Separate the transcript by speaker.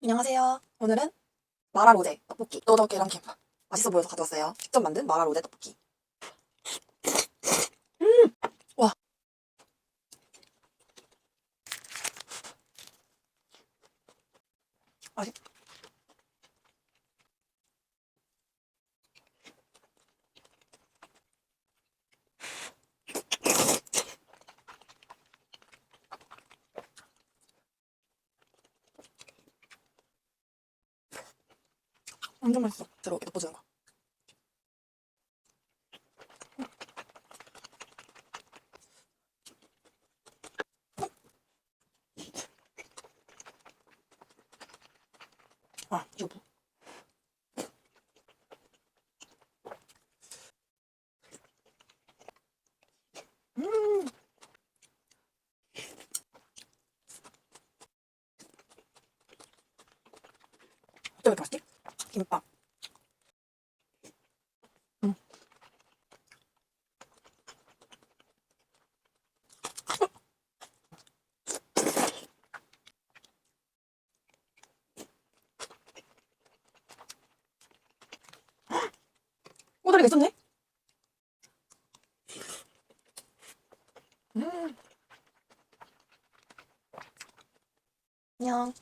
Speaker 1: 안녕하세요. 오늘은 마라 로제 떡볶이, 너덕 계란김밥 맛있어 보여서 가져왔어요. 직접 만든 마라 로제 떡볶이. 와, 맛있. 완전 맛있어. 들어 이렇게 덮어주는 거. 아, 이거 뭐? 음, 어때 왜 이렇게 맛있지? 김밥. 음, 꼬다리가 있었네. 음, 안녕.